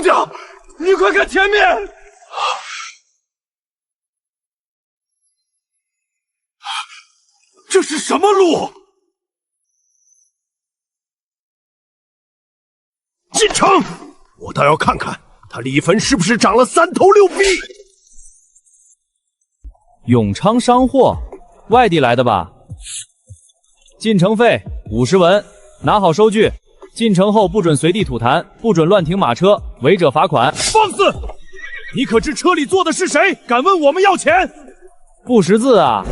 东家，你快看前面！这是什么路？进城！我倒要看看他李坟是不是长了3头6臂。永昌商货，外地来的吧？进城费50文，拿好收据。进城后不准随地吐痰，不准乱停马车，违者罚款。放肆！你可知车里坐的是谁？敢问我们要钱？不识字啊！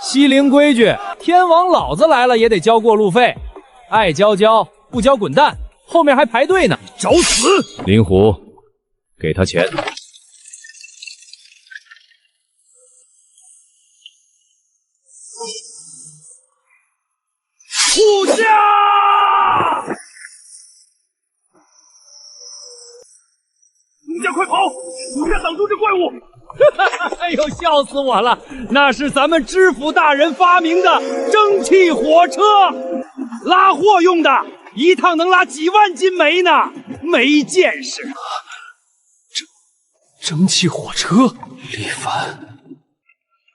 西陵规矩，天王老子来了也得交过路费，爱交交，不交滚蛋。后面还排队呢，找死！林虎，给他钱。护驾！东家快跑！东家挡住这怪物！哎呦，笑死我了！那是咱们知府大人发明的蒸汽火车，拉货用的，一趟能拉几万斤煤呢，没见识。蒸汽火车，李凡，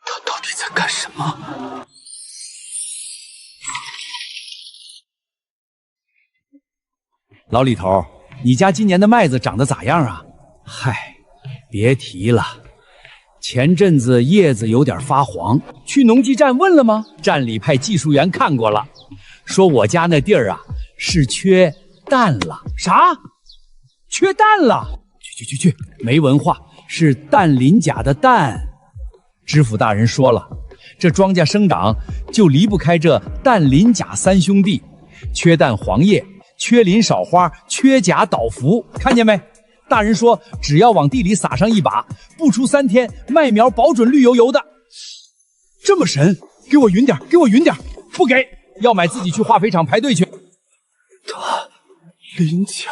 他到底在干什么？老李头，你家今年的麦子长得咋样啊？嗨，别提了。前阵子叶子有点发黄，去农机站问了吗？站里派技术员看过了，说我家那地儿啊是缺氮了。啥？缺氮了？去，没文化，是氮磷钾的氮。知府大人说了，这庄稼生长就离不开这氮磷钾3兄弟，缺氮黄叶，缺磷少花，缺钾倒伏，看见没？大人说，只要往地里撒上一把，不出3天，麦苗保准绿油油的。这么神，给我匀点，给我匀点，不给，要买自己去化肥厂排队去。磷钾，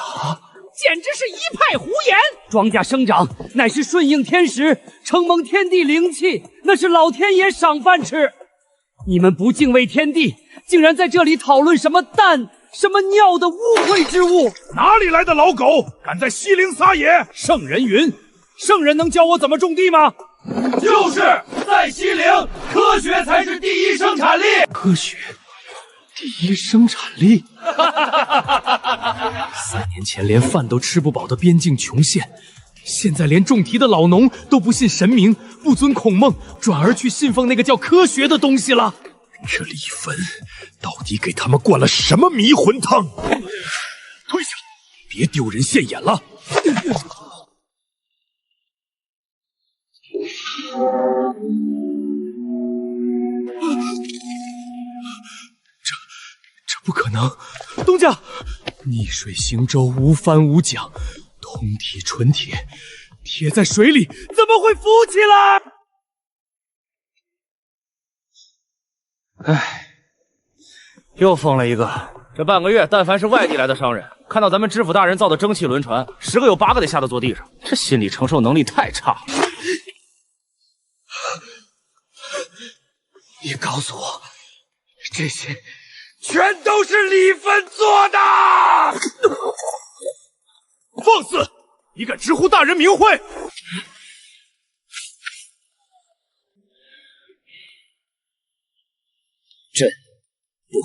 简直是一派胡言！庄稼生长乃是顺应天时，承蒙天地灵气，那是老天爷赏饭吃。你们不敬畏天地，竟然在这里讨论什么蛋、什么尿的污秽之物！哪里来的老狗，敢在西陵撒野？圣人云：圣人能教我怎么种地吗？就是在西陵，科学才是第一生产力。科学第一生产力。3年前连饭都吃不饱的边境穷县，现在连种田的老农都不信神明，不尊孔孟，转而去信奉那个叫科学的东西了。这李坟到底给他们灌了什么迷魂汤？退下，别丢人现眼了。这不可能！东家，逆水行舟，无帆无桨，通体纯铁，铁在水里怎么会浮起来？唉，又疯了一个。这半个月，但凡是外地来的商人，看到咱们知府大人造的蒸汽轮船，10个有8个得吓得坐地上。这心理承受能力太差了。你告诉我，这些全都是李芬做的！放肆！你敢直呼大人名讳？朕不，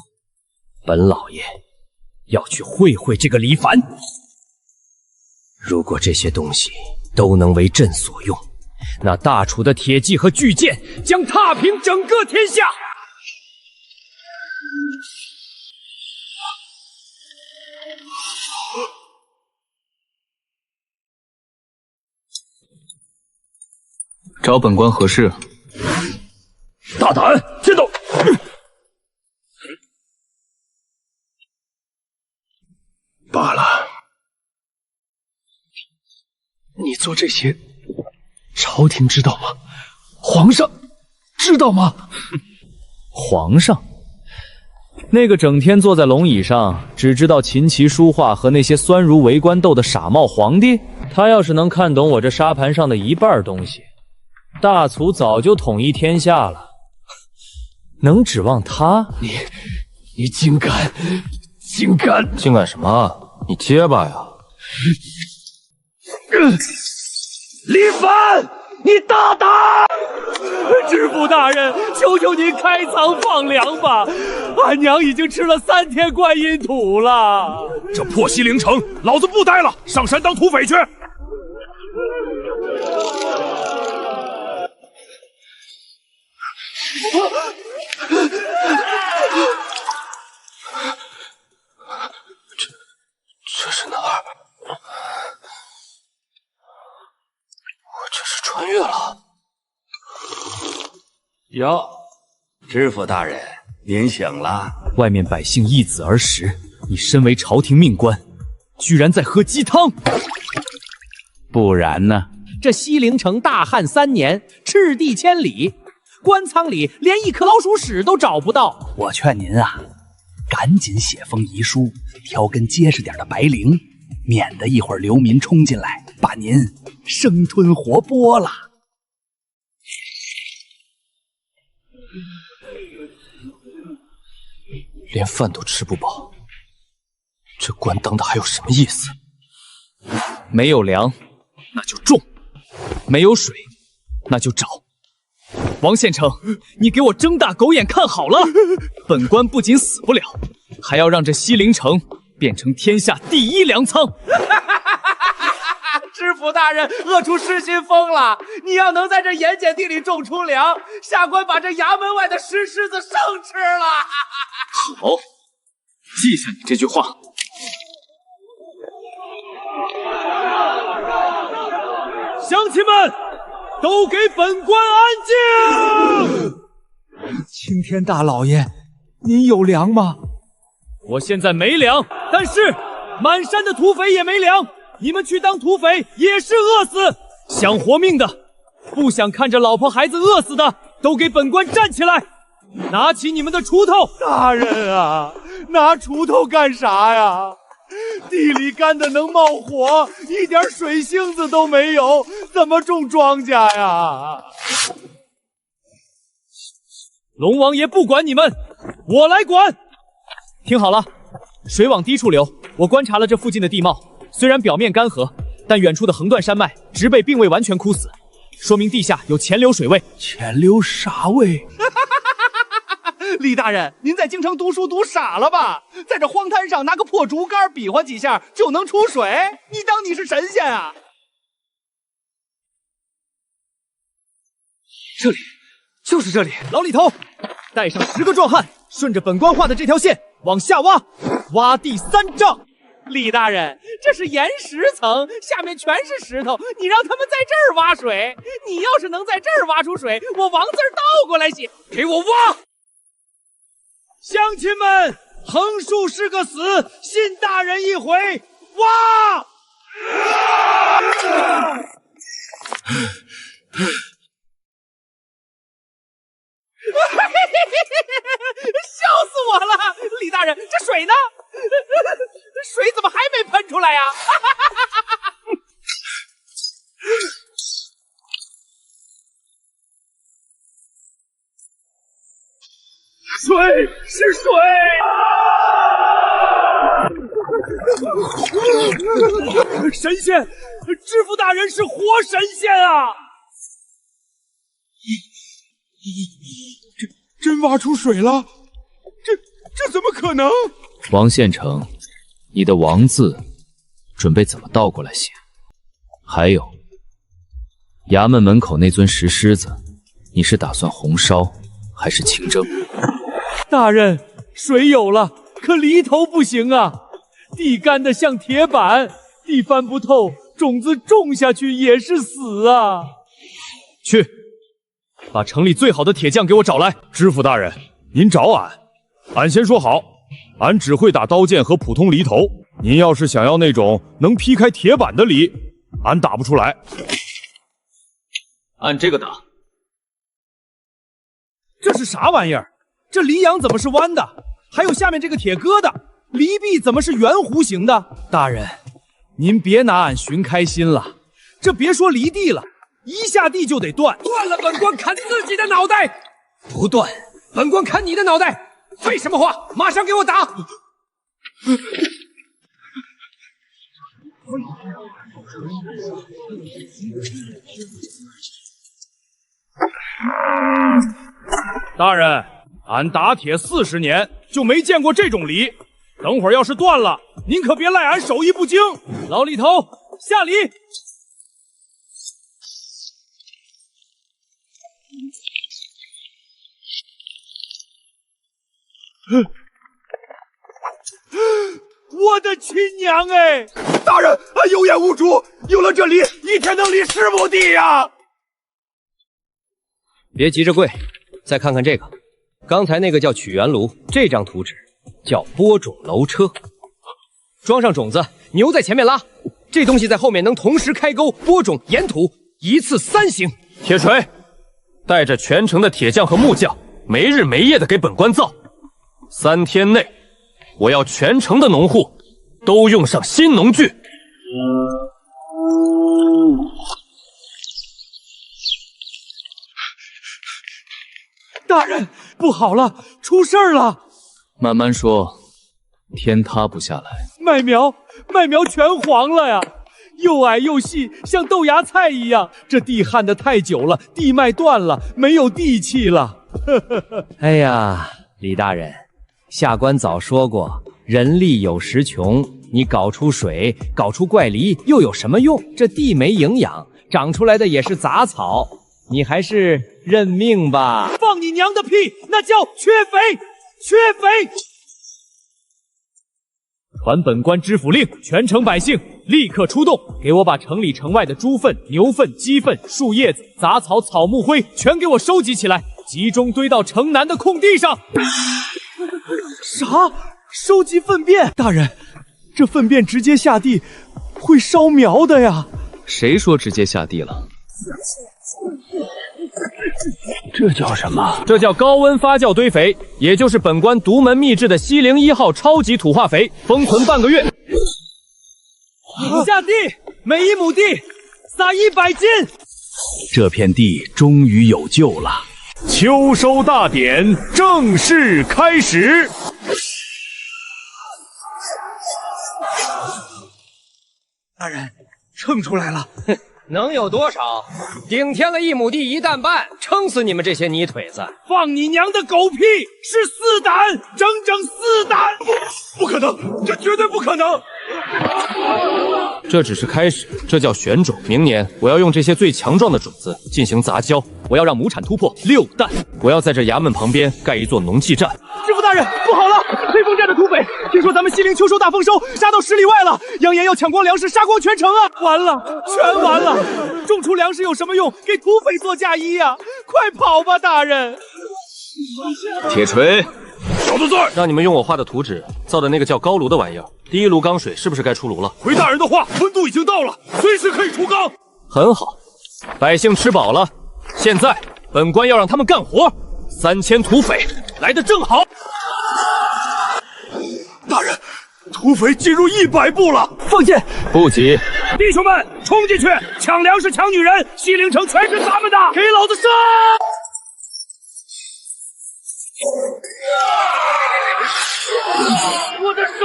本老爷要去会会这个李凡。如果这些东西都能为朕所用，那大楚的铁骑和巨舰将踏平整个天下。找本官何事？大胆，先动！罢了，你做这些，朝廷知道吗？皇上知道吗？皇上，那个整天坐在龙椅上，只知道琴棋书画和那些酸儒为官斗的傻帽皇帝，他要是能看懂我这沙盘上的一半东西，大楚早就统一天下了。能指望他？你竟敢！竟敢什么？你结巴呀！李帆，你大胆！知府大人，求求您开仓放粮吧！俺娘已经吃了3天观音土了。这破西陵城，老子不待了，上山当土匪去！这是哪儿？我这是穿越了。哟，知府大人，您醒了。外面百姓易子而食，你身为朝廷命官，居然在喝鸡汤？不然呢？这西陵城大旱3年，赤地千里，官仓里连一颗老鼠屎都找不到。我劝您啊，赶紧写封遗书，挑根结实点的白绫，免得一会儿流民冲进来，把您生吞活剥了。连饭都吃不饱，这官当的还有什么意思？没有粮，那就种；没有水，那就找。王县城，你给我睁大狗眼看好了！本官不仅死不了，还要让这西陵城变成天下第1粮仓。知府大人饿出失心疯了！你要能在这盐碱地里种出粮，下官把这衙门外的石狮子生吃了。好，记下你这句话。乡亲们，都给本官安静！青天大老爷，您有粮吗？我现在没粮，但是满山的土匪也没粮。你们去当土匪也是饿死，想活命的，不想看着老婆孩子饿死的，都给本官站起来，拿起你们的锄头。大人啊，拿锄头干啥呀？地里干的能冒火，一点水性子都没有，怎么种庄稼呀？龙王爷不管你们，我来管。听好了，水往低处流。我观察了这附近的地貌，虽然表面干涸，但远处的横断山脉植被并未完全枯死，说明地下有潜流水位。潜流啥位？李大人，您在京城读书读傻了吧？在这荒滩上拿个破竹竿比划几下就能出水？你当你是神仙啊？这里，就是这里。老李头，带上10个壮汉，顺着本官画的这条线往下挖，挖地3丈。李大人，这是岩石层，下面全是石头，你让他们在这儿挖水。你要是能在这儿挖出水，我王字倒过来写。给我挖！乡亲们，横竖是个死，信大人一回，挖！笑死我了！李大人，这水呢？水怎么还没喷出来呀？水是水！神仙，知府大人是活神仙啊！真挖出水了？这怎么可能？王县城，你的王字准备怎么倒过来写？还有，衙门门口那尊石狮子，你是打算红烧还是清蒸？大人，水有了，可犁头不行啊！地干得像铁板，地翻不透，种子种下去也是死啊！去，把城里最好的铁匠给我找来。知府大人，您找俺先说好，俺只会打刀剑和普通犁头。您要是想要那种能劈开铁板的犁，俺打不出来。按这个打。这是啥玩意儿？这犁阳怎么是弯的？还有下面这个铁疙瘩，犁壁怎么是圆弧形的？大人，您别拿俺寻开心了，这别说犁地了，一下地就得断。断了，本官砍自己的脑袋！不断，本官砍你的脑袋！废什么话，马上给我打！大人，俺打铁40年就没见过这种梨，等会儿要是断了，您可别赖俺手艺不精。老李头，下梨。我的亲娘哎！大人，俺有眼无珠，有了这梨，一天能离10亩地呀！别急着跪，再看看这个，刚才那个叫曲源炉，这张图纸叫播种楼车。装上种子，牛在前面拉，这东西在后面能同时开沟、播种、掩土，一次3行。铁锤，带着全城的铁匠和木匠，没日没夜的给本官造。3天内，我要全城的农户都用上新农具。大人，不好了，出事儿了！慢慢说，天塌不下来。麦苗全黄了呀，又矮又细，像豆芽菜一样。这地旱得太久了，地脉断了，没有地气了。哎呀，李大人，下官早说过，人力有时穷，你搞出水，搞出怪梨又有什么用？这地没营养，长出来的也是杂草，你还是认命吧。放你娘的屁，那叫缺肥，缺肥！传本官知府令，全城百姓立刻出动，给我把城里城外的猪粪、牛粪、鸡粪、树叶子、杂草、草木灰全给我收集起来，集中堆到城南的空地上。啥？收集粪便？大人，这粪便直接下地会烧苗的呀！谁说直接下地了？这叫什么？这叫高温发酵堆肥，也就是本官独门秘制的西陵1号超级土化肥，封存半个月。下地，每1亩地撒100斤。这片地终于有救了。秋收大典正式开始。大人，称出来了。能有多少？顶天了1亩地1担半，撑死你们这些泥腿子！放你娘的狗屁！是4担，整整4担！不可能，这绝对不可能！这只是开始，这叫选种。明年我要用这些最强壮的种子进行杂交，我要让亩产突破6担。我要在这衙门旁边盖一座农技站。师傅大人，不好了！黑风寨的土匪听说咱们西陵秋收大丰收，杀到10里外了，扬言要抢光粮食，杀光全城啊！完了，全完了！种出粮食有什么用？给土匪做嫁衣呀！快跑吧，大人！铁锤，小子罪！让你们用我画的图纸造的那个叫高炉的玩意儿，第1炉缸水是不是该出炉了？回大人的话，温度已经到了，随时可以出缸。很好，百姓吃饱了，现在本官要让他们干活。3000土匪来得正好。大人，土匪进入100步了，放箭！不急，弟兄们，冲进去，抢粮食，抢女人，西陵城全是咱们的，给老子上！我的手！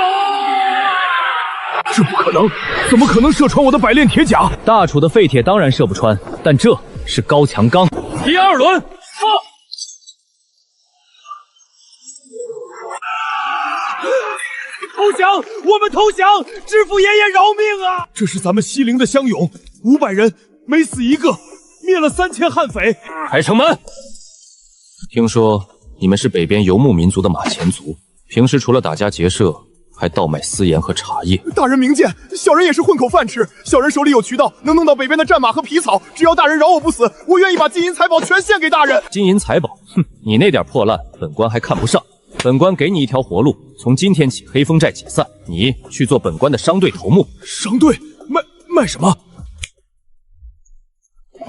这不可能，怎么可能射穿我的百炼铁甲？大楚的废铁当然射不穿，但这是高强钢。第2轮，投降！我们投降！知府爷爷饶命啊！这是咱们西陵的乡勇，500人没死一个，灭了3000悍匪。开城门！听说你们是北边游牧民族的马前族，平时除了打家劫舍，还倒卖私盐和茶叶。大人明鉴，小人也是混口饭吃，小人手里有渠道，能弄到北边的战马和皮草。只要大人饶我不死，我愿意把金银财宝全献给大人。金银财宝，哼，你那点破烂，本官还看不上。本官给你一条活路，从今天起黑风寨解散，你去做本官的商队头目。商队卖什么？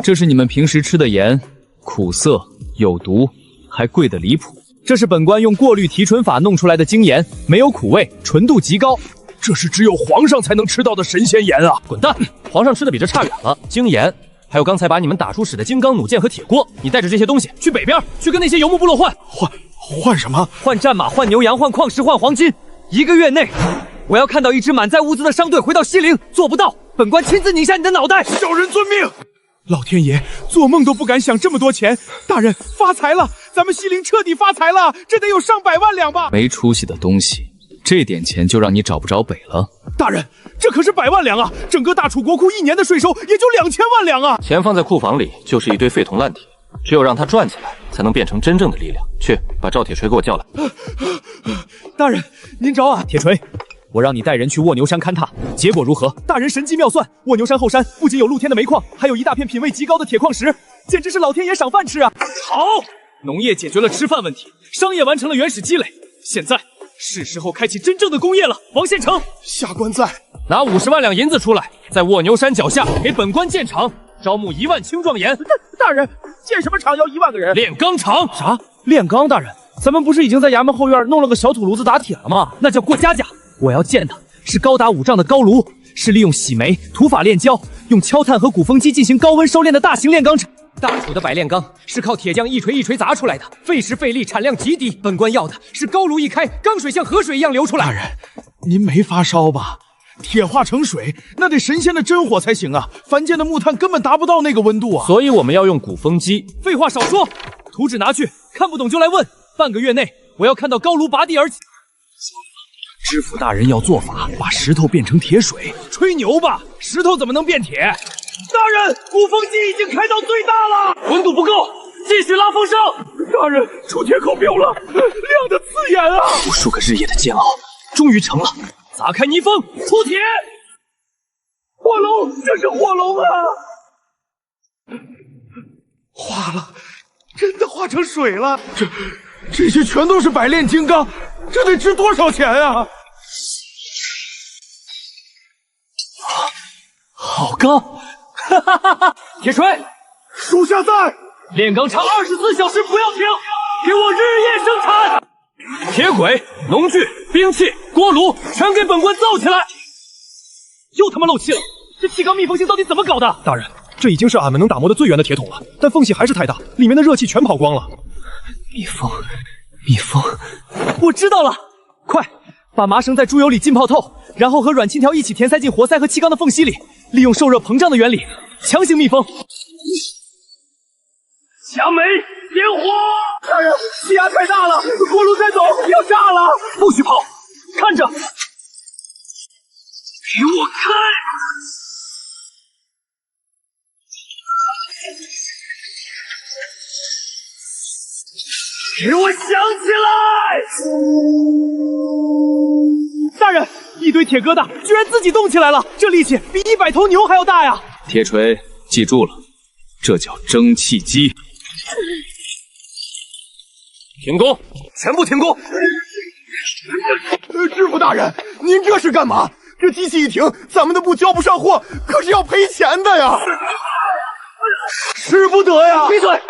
这是你们平时吃的盐，苦涩有毒，还贵得离谱。这是本官用过滤提纯法弄出来的精盐，没有苦味，纯度极高。这是只有皇上才能吃到的神仙盐啊！滚蛋！皇上吃的比这差远了。精盐，还有刚才把你们打出屎的金刚弩箭和铁锅，你带着这些东西去北边，去跟那些游牧部落换。换什么？换战马，换牛羊，换矿石，换黄金。1个月内，我要看到一支满载物资的商队回到西陵。做不到，本官亲自拧下你的脑袋！小人遵命。老天爷，做梦都不敢想这么多钱！大人发财了，咱们西陵彻底发财了，这得有上百万两吧？没出息的东西，这点钱就让你找不着北了。大人，这可是100万两啊！整个大楚国库1年的税收也就2000万两啊！钱放在库房里就是一堆废铜烂铁，只有让它转起来，才能变成真正的力量。去，把赵铁锤给我叫来。大人，您找俺。铁锤，我让你带人去卧牛山勘探，结果如何？大人神机妙算，卧牛山后山不仅有露天的煤矿，还有一大片品位极高的铁矿石，简直是老天爷赏饭吃啊！好，农业解决了吃饭问题，商业完成了原始积累，现在是时候开启真正的工业了。王县城，下官在。拿50万两银子出来，在卧牛山脚下给本官建厂，招募1万青壮年。大人，建什么厂要1万个人？炼钢厂。啥？炼钢？大人，咱们不是已经在衙门后院弄了个小土炉子打铁了吗？那叫过家家。我要建的是高达5丈的高炉，是利用洗煤、土法炼焦，用敲炭和鼓风机进行高温收炼的大型炼钢厂。大楚的百炼钢是靠铁匠一锤一锤砸出来的，费时费力，产量极低。本官要的是高炉一开，钢水像河水一样流出来。大人，您没发烧吧？铁化成水，那得神仙的真火才行啊！凡间的木炭根本达不到那个温度啊！所以我们要用鼓风机。废话少说，图纸拿去，看不懂就来问。半个月内，我要看到高炉拔地而起。知府大人要做法，把石头变成铁水。吹牛吧，石头怎么能变铁？大人，鼓风机已经开到最大了，温度不够，继续拉风扇。大人，出铁口标了，亮得刺眼啊！无数个日夜的煎熬，终于成了。砸开泥封，出铁！火龙，这是火龙啊！化了，真的化成水了。这些全都是百炼金刚，这得值多少钱啊？好钢！哈哈哈哈！铁锤，属下在。炼钢厂24小时不要停，给我日夜生产。铁轨、农具、兵器、锅炉，全给本官造起来！又他妈漏气了！这气缸密封性到底怎么搞的？大人，这已经是俺们能打磨的最圆的铁桶了，但缝隙还是太大，里面的热气全跑光了。密封，密封，我知道了！快，把麻绳在猪油里浸泡透，然后和软青条一起填塞进活塞和气缸的缝隙里，利用受热膨胀的原理，强行密封。强煤！点火！大人，气压太大了，锅炉在走，要炸了！不许跑，看着，给我开！给我想起来！大人，一堆铁疙瘩居然自己动起来了，这力气比100头牛还要大呀！铁锤，记住了，这叫蒸汽机。停工！全部停工！知府大人，您这是干嘛？这机器一停，咱们的布交不上货，可是要赔钱的呀！使不得呀！闭嘴！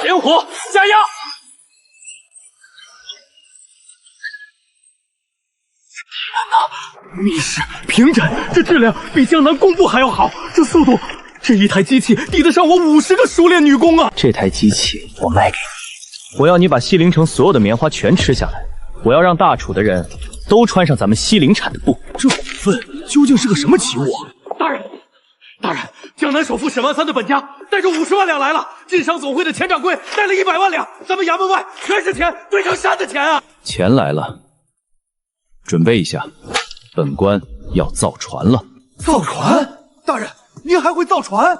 点火，加压！天哪，密室、平整，这质量比江南工部还要好，这速度，这一台机器抵得上我50个熟练女工啊！这台机器我卖给你，我要你把西陵城所有的棉花全吃下来，我要让大楚的人都穿上咱们西陵产的布。这股份究竟是个什么奇物啊？大人，大人，江南首富沈万三的本家带着50万两来了，晋商总会的钱掌柜带了100万两，咱们衙门外全是钱，堆成山的钱啊！钱来了，准备一下，本官要造船了。造船？大人，您还会造船？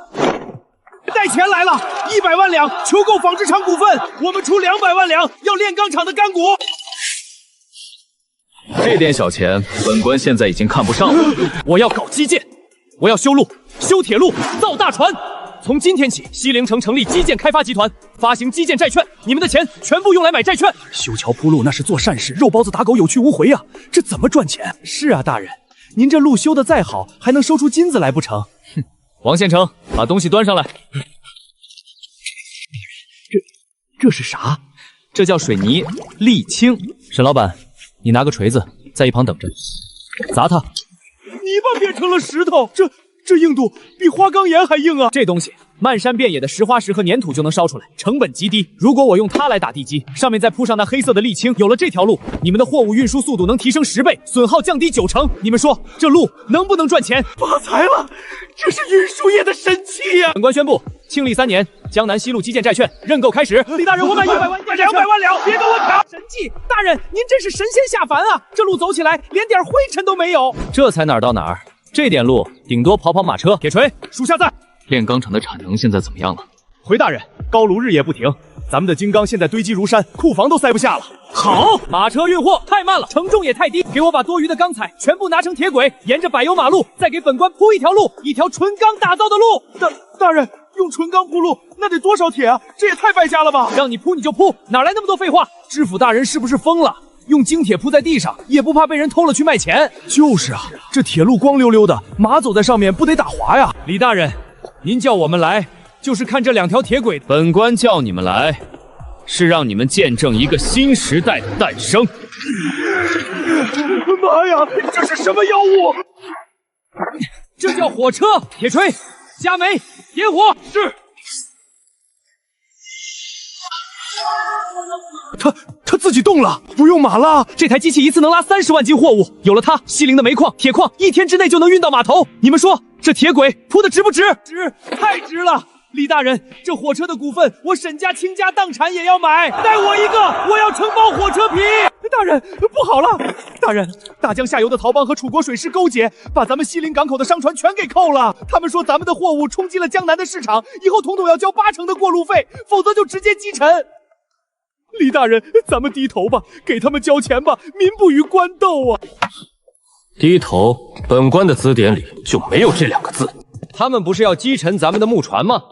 带钱来了，100万两求购纺织厂股份，我们出200万两要炼钢厂的干股。这点小钱，本官现在已经看不上了。我要搞基建，我要修路、修铁路、造大船。从今天起，西陵城成立基建开发集团，发行基建债券，你们的钱全部用来买债券。修桥铺路那是做善事，肉包子打狗有去无回啊！这怎么赚钱？是啊，大人，您这路修的再好，还能收出金子来不成？哼，王县城，把东西端上来。这是啥？这叫水泥沥青。沈老板，你拿个锤子，在一旁等着，砸它。泥巴变成了石头，这硬度比花岗岩还硬啊！这东西漫山遍野的石花石和粘土就能烧出来，成本极低。如果我用它来打地基，上面再铺上那黑色的沥青，有了这条路，你们的货物运输速度能提升10倍，损耗降低90%。你们说这路能不能赚钱？发财了！这是运输业的神器呀！本官宣布，庆历3年，江南西路基建债券认购开始。李大人，我买100万，200万两，别跟我抢！神器，大人，您真是神仙下凡啊！这路走起来连点灰尘都没有。这才哪儿到哪儿？这点路顶多跑跑马车。铁锤，属下在。炼钢厂的产能现在怎么样了？回大人，高炉日夜不停，咱们的金刚现在堆积如山，库房都塞不下了。好，马车运货太慢了，承重也太低，给我把多余的钢材全部拿成铁轨，沿着柏油马路再给本官铺一条路，一条纯钢打造的路。大人，用纯钢铺路那得多少铁啊？这也太败家了吧！让你铺你就铺，哪来那么多废话？知府大人是不是疯了？用精铁铺在地上，也不怕被人偷了去卖钱？就是啊，这铁路光溜溜的，马走在上面不得打滑呀！李大人，您叫我们来，就是看这2条铁轨。本官叫你们来，是让你们见证一个新时代的诞生。妈呀，这是什么妖物？这叫火车！铁锤，加煤，点火。是。它自己动了，不用马了。这台机器一次能拉30万斤货物，有了它，西陵的煤矿、铁矿1天之内就能运到码头。你们说这铁轨铺的值不值？值，太值了！李大人，这火车的股份，我沈家倾家荡产也要买。带我一个，我要承包火车皮。大人，不好了！大人，大江下游的陶帮和楚国水师勾结，把咱们西陵港口的商船全给扣了。他们说咱们的货物冲击了江南的市场，以后统统要交80%的过路费，否则就直接击沉。李大人，咱们低头吧，给他们交钱吧，民不与官斗啊！低头，本官的字典里就没有这2个字。他们不是要击沉咱们的木船吗？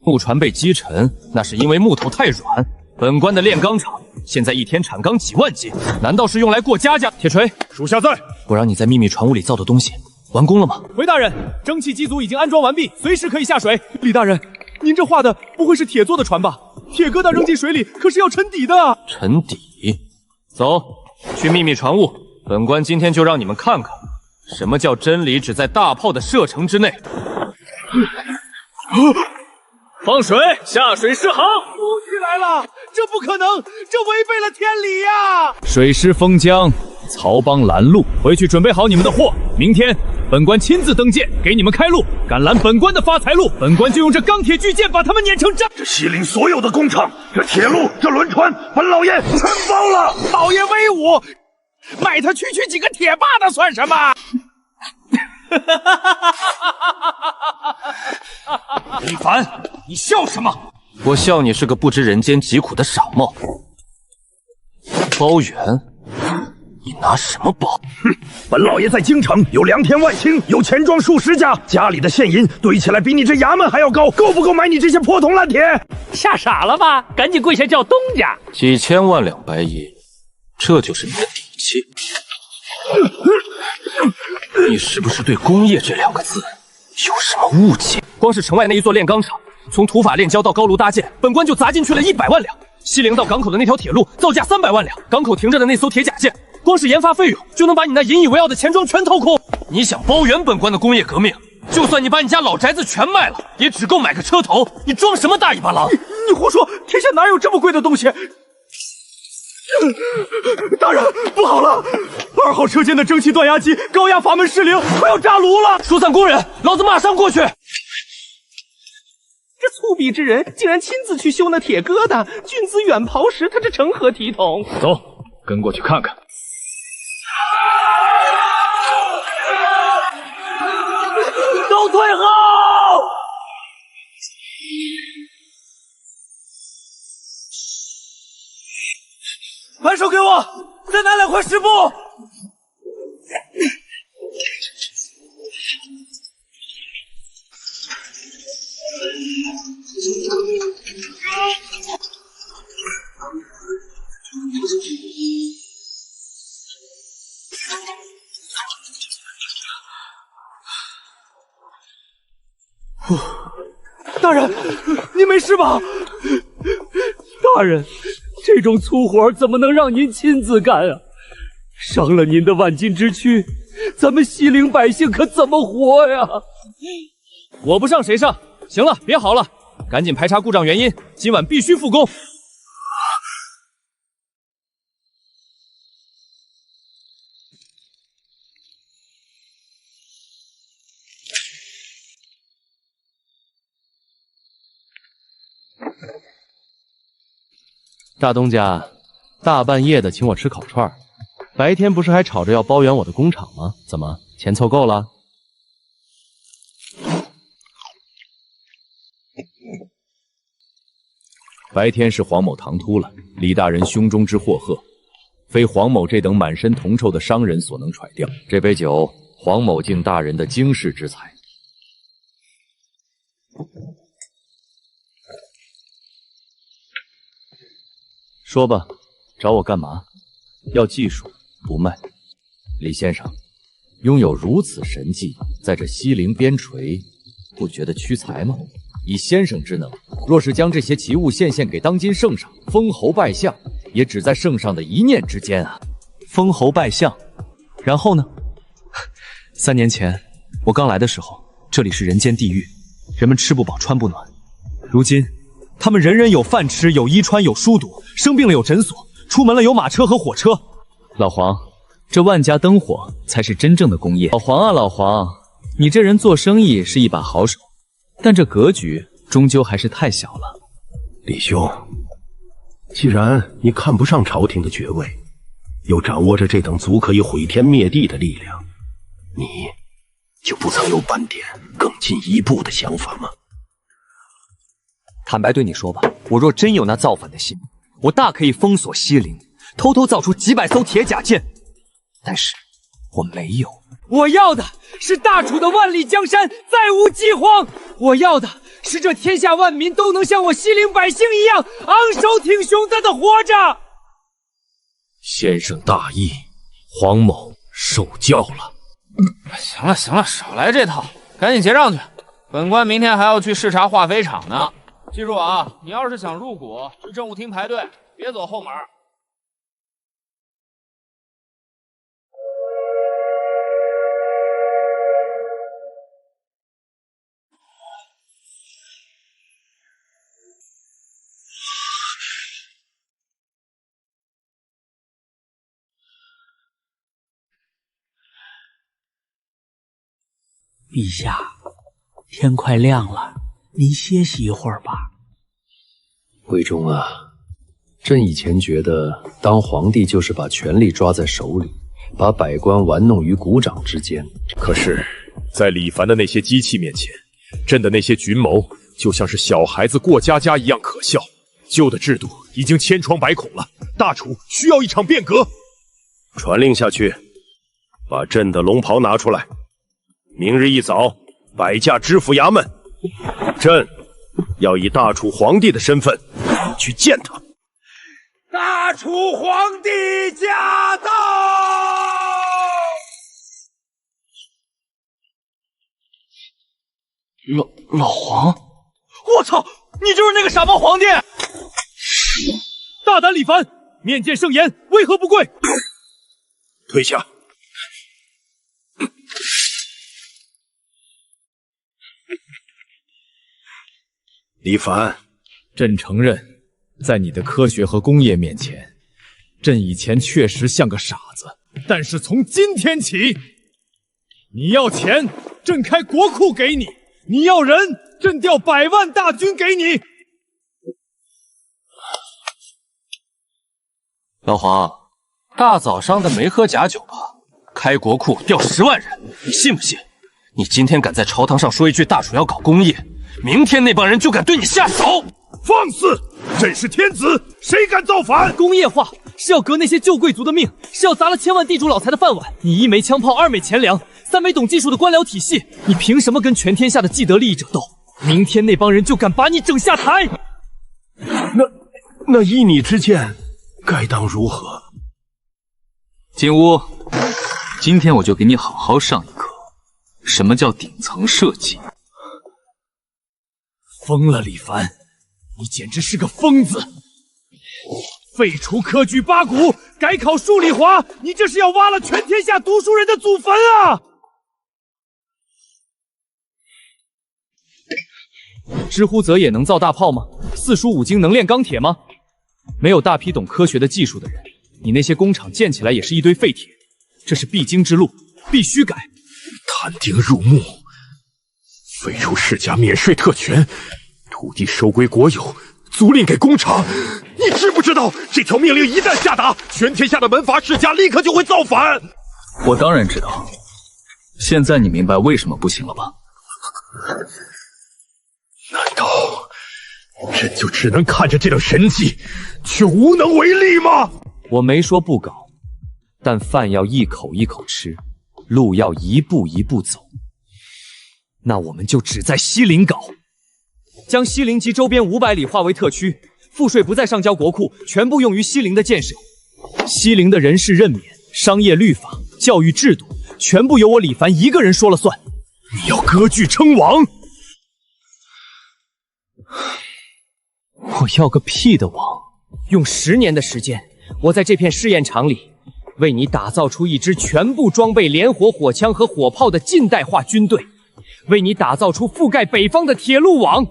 木船被击沉，那是因为木头太软。本官的炼钢厂现在1天产钢几万斤，难道是用来过家家？铁锤，属下在。不然你在秘密船坞里造的东西完工了吗？回大人，蒸汽机组已经安装完毕，随时可以下水。李大人，您这画的不会是铁做的船吧？铁疙瘩扔进水里可是要沉底的。沉底？走，去秘密船坞。本官今天就让你们看看，什么叫真理只在大炮的射程之内。放水，下水试航。武器来了，这不可能，这违背了天理呀！水师封疆，曹帮拦路，回去准备好你们的货，明天本官亲自登舰，给你们开路。敢拦本官的发财路，本官就用这钢铁巨剑把他们碾成渣。这西陵所有的工厂，这铁路，这轮船，本老爷全包了。老爷威武，卖他区几个铁把的算什么？李凡，你笑什么？我笑你是个不知人间疾苦的傻帽。包圆，你拿什么包？哼，本老爷在京城有2田万顷，有钱庄数10家，家里的现银堆起来比你这衙门还要高，够不够买你这些破铜烂铁？吓傻了吧？赶紧跪下叫东家！几千万两白银，这就是你的底气。你是不是对工业这2个字有什么误解？光是城外那一座炼钢厂，从土法炼胶到高炉搭建，本官就砸进去了100万两。西陵到港口的那条铁路造价300万两，港口停着的那艘铁甲舰，光是研发费用就能把你那引以为傲的钱庄全掏空。你想包圆本官的工业革命，就算你把你家老宅子全卖了，也只够买个车头。你装什么大尾巴狼？你胡说！天下哪有这么贵的东西？大人，不好了！2号车间的蒸汽断压机高压阀门失灵，快要炸炉了！疏散工人，老子马上过去。这粗鄙之人竟然亲自去修那铁疙瘩，君子远庖时，他这成何体统？走，跟过去看看。都退后！扳手给我，再拿2块石布。大人，您没事吧？大人，这种粗活怎么能让您亲自干啊？伤了您的万金之躯，咱们西陵百姓可怎么活呀？我不上谁上？行了，别嚎了，赶紧排查故障原因，今晚必须复工。大东家，大半夜的请我吃烤串，白天不是还吵着要包圆我的工厂吗？怎么，钱凑够了？白天是黄某唐突了，李大人胸中之祸赫，非黄某这等满身铜臭的商人所能揣掉。这杯酒，黄某敬大人的经世之才。说吧，找我干嘛？要技术，不卖。李先生，拥有如此神技，在这西陵边陲，不觉得屈才吗？以先生之能，若是将这些奇物献给当今圣上，封侯拜相，也只在圣上的一念之间啊！封侯拜相，然后呢？3年前我刚来的时候，这里是人间地狱，人们吃不饱穿不暖。如今，他们人人有饭吃，有衣穿，有书读，生病了有诊所，出门了有马车和火车。老黄，这万家灯火才是真正的工业。老黄啊，老黄，你这人做生意是一把好手，但这格局终究还是太小了。李兄，既然你看不上朝廷的爵位，又掌握着这等足可以毁天灭地的力量，你就不曾有半点更进一步的想法吗？坦白对你说吧，我若真有那造反的心，我大可以封锁西陵，偷偷造出几百艘铁甲舰，但是我没有。我要的是大楚的万里江山再无饥荒，我要的是这天下万民都能像我西陵百姓一样昂首挺胸的活着。先生大义，黄某受教了。行了行了，少来这套，赶紧结账去。本官明天还要去视察化肥厂呢。记住啊，你要是想入股，去政务厅排队，别走后门。陛下，天快亮了，您歇息一会儿吧。徽宗啊，朕以前觉得当皇帝就是把权力抓在手里，把百官玩弄于股掌之间。可是，在李凡的那些机器面前，朕的那些军谋就像是小孩子过家家一样可笑。旧的制度已经千疮百孔了，大楚需要一场变革。传令下去，把朕的龙袍拿出来。明日一早，摆驾知府衙门。朕要以大楚皇帝的身份去见他。大楚皇帝驾到！老黄，我操！你就是那个傻帽皇帝！大胆李凡，面见圣颜，为何不跪？退下。李凡，朕承认，在你的科学和工业面前，朕以前确实像个傻子。但是从今天起，你要钱，朕开国库给你；你要人，朕调100万大军给你。老黄，大早上的没喝假酒吧？开国库调10万人，你信不信？你今天敢在朝堂上说一句大楚要搞工业，明天那帮人就敢对你下手！放肆！朕是天子，谁敢造反？工业化是要革那些旧贵族的命，是要砸了千万地主老财的饭碗。你1枚枪炮，2枚钱粮，3枚懂技术的官僚体系，你凭什么跟全天下的既得利益者斗？明天那帮人就敢把你整下台。那依你之见，该当如何？金乌，今天我就给你好好上一课，什么叫顶层设计。疯了，李凡，你简直是个疯子！废除科举八股，改考数理化，你这是要挖了全天下读书人的祖坟啊！知乎者也能造大炮吗？四书五经能炼钢铁吗？没有大批懂科学的技术的人，你那些工厂建起来也是一堆废铁，这是必经之路，必须改。摊丁入目，废除世家免税特权，土地收归国有，租赁给工厂。你知不知道，这条命令一旦下达，全天下的门阀世家立刻就会造反？我当然知道。现在你明白为什么不行了吧？难道朕就只能看着这等神迹，却无能为力吗？我没说不搞，但饭要一口一口吃，路要一步一步走。那我们就只在西陵搞，将西陵及周边500里划为特区，赋税不再上交国库，全部用于西陵的建设。西陵的人事任免、商业律法、教育制度，全部由我李凡一个人说了算。你要割据称王？我要个屁的王！用10年的时间，我在这片试验场里，为你打造出一支全部装备连火火枪和火炮的近代化军队，为你打造出覆盖北方的铁路网，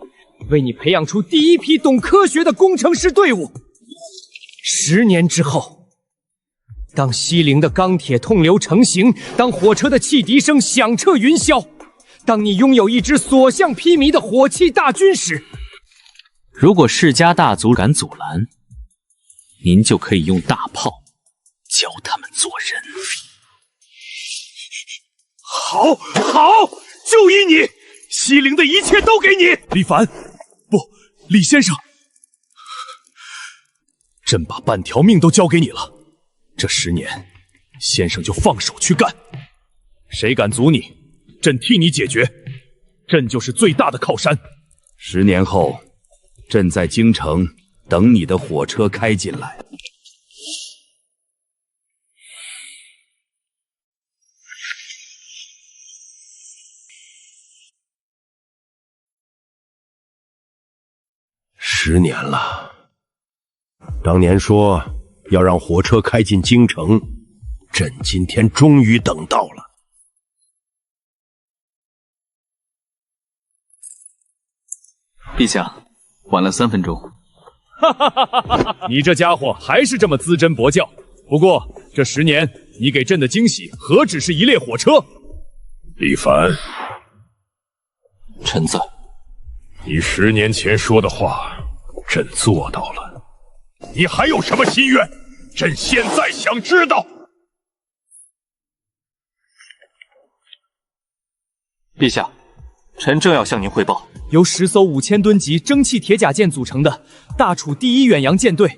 为你培养出第一批懂科学的工程师队伍。10年之后，当西陵的钢铁痛流成型，当火车的汽笛声响彻云霄，当你拥有一支所向披靡的火器大军时，如果世家大族敢阻拦，您就可以用大炮教他们做人。好，好，就依你，西陵的一切都给你。李凡，不，李先生，朕把半条命都交给你了，这10年，先生就放手去干，谁敢阻你，朕替你解决，朕就是最大的靠山。10年后，朕在京城等你的火车开进来。10年了，当年说要让火车开进京城，朕今天终于等到了。陛下，晚了3分钟。你这家伙还是这么资贞薄教。不过这10年，你给朕的惊喜何止是一列火车？李凡，臣在。你10年前说的话，朕做到了。你还有什么心愿？朕现在想知道。陛下，臣正要向您汇报。由10艘5000吨级蒸汽铁甲舰组成的大楚第1远洋舰队，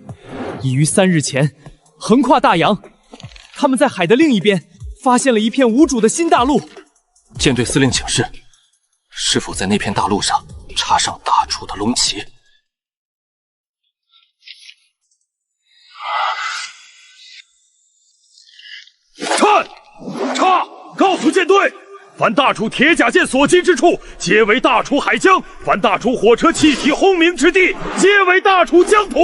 已于3日前横跨大洋。他们在海的另一边发现了一片无主的新大陆。舰队司令请示，是否在那片大陆上插上大楚的龙旗？插！告诉舰队，凡大楚铁甲舰所经之处，皆为大楚海疆；凡大楚火车气体轰鸣之地，皆为大楚疆土。